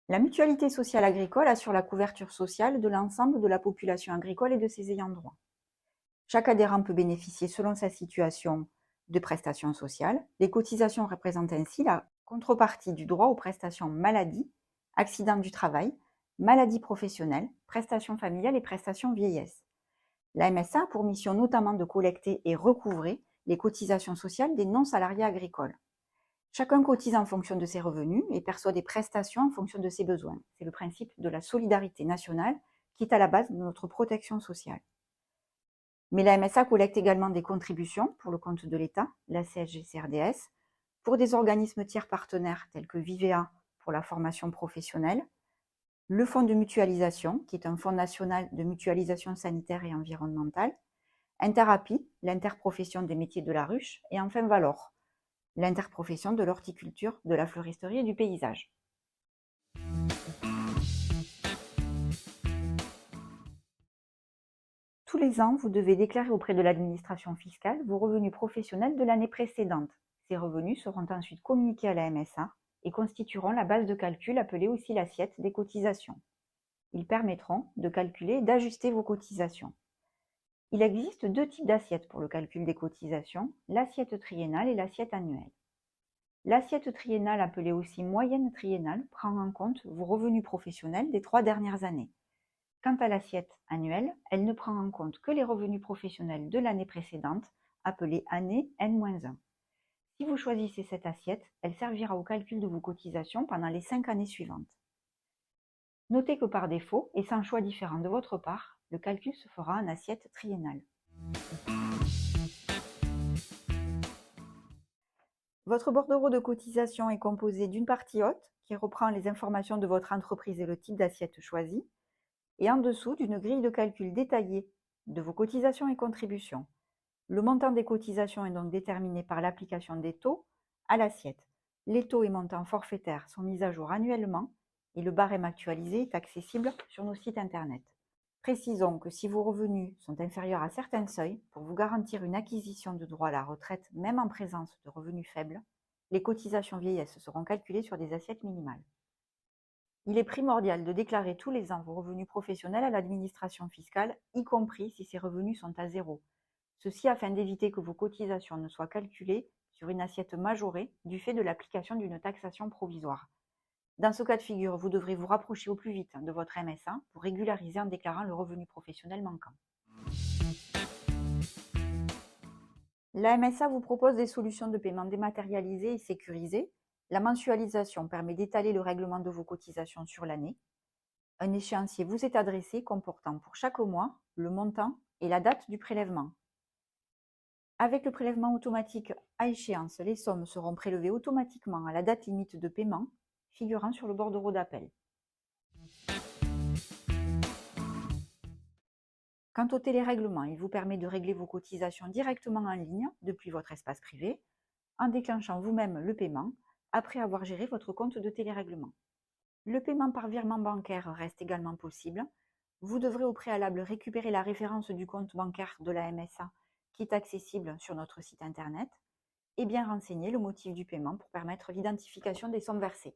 La mutualité sociale agricole assure la couverture sociale de l'ensemble de la population agricole et de ses ayants droit. Chaque adhérent peut bénéficier, selon sa situation, de prestations sociales. Les cotisations représentent ainsi la contrepartie du droit aux prestations maladie, accident du travail, maladie professionnelle, prestations familiales et prestations vieillesse. La MSA a pour mission notamment de collecter et recouvrer les cotisations sociales des non-salariés agricoles. Chacun cotise en fonction de ses revenus et perçoit des prestations en fonction de ses besoins. C'est le principe de la solidarité nationale qui est à la base de notre protection sociale. Mais la MSA collecte également des contributions pour le compte de l'État, la CSG-CRDS, pour des organismes tiers partenaires tels que Vivea pour la formation professionnelle, le fonds de mutualisation, qui est un fonds national de mutualisation sanitaire et environnementale, Interapi, l'interprofession des métiers de la ruche, et enfin Valor, l'interprofession de l'horticulture, de la fleuristerie et du paysage. Tous les ans, vous devez déclarer auprès de l'administration fiscale vos revenus professionnels de l'année précédente. Ces revenus seront ensuite communiqués à la MSA et constitueront la base de calcul appelée aussi l'assiette des cotisations. Ils permettront de calculer et d'ajuster vos cotisations. Il existe deux types d'assiettes pour le calcul des cotisations, l'assiette triennale et l'assiette annuelle. L'assiette triennale, appelée aussi moyenne triennale, prend en compte vos revenus professionnels des 3 dernières années. Quant à l'assiette annuelle, elle ne prend en compte que les revenus professionnels de l'année précédente, appelée année N-1. Si vous choisissez cette assiette, elle servira au calcul de vos cotisations pendant les 5 années suivantes. Notez que par défaut, et sans choix différent de votre part, le calcul se fera en assiette triennale. Votre bordereau de cotisation est composé d'une partie haute, qui reprend les informations de votre entreprise et le type d'assiette choisie, et en dessous d'une grille de calcul détaillée de vos cotisations et contributions. Le montant des cotisations est donc déterminé par l'application des taux à l'assiette. Les taux et montants forfaitaires sont mis à jour annuellement et le barème actualisé est accessible sur nos sites internet. Précisons que si vos revenus sont inférieurs à certains seuils, pour vous garantir une acquisition de droit à la retraite même en présence de revenus faibles, les cotisations vieillesse seront calculées sur des assiettes minimales. Il est primordial de déclarer tous les ans vos revenus professionnels à l'administration fiscale, y compris si ces revenus sont à zéro. Ceci afin d'éviter que vos cotisations ne soient calculées sur une assiette majorée du fait de l'application d'une taxation provisoire. Dans ce cas de figure, vous devrez vous rapprocher au plus vite de votre MSA pour régulariser en déclarant le revenu professionnel manquant. La MSA vous propose des solutions de paiement dématérialisées et sécurisées. La mensualisation permet d'étaler le règlement de vos cotisations sur l'année. Un échéancier vous est adressé comportant pour chaque mois le montant et la date du prélèvement. Avec le prélèvement automatique à échéance, les sommes seront prélevées automatiquement à la date limite de paiement figurant sur le bordereau d'appel. Quant au télérèglement, il vous permet de régler vos cotisations directement en ligne depuis votre espace privé en déclenchant vous-même le paiement après avoir géré votre compte de télérèglement. Le paiement par virement bancaire reste également possible. Vous devrez au préalable récupérer la référence du compte bancaire de la MSA qui est accessible sur notre site internet et bien renseigner le motif du paiement pour permettre l'identification des sommes versées.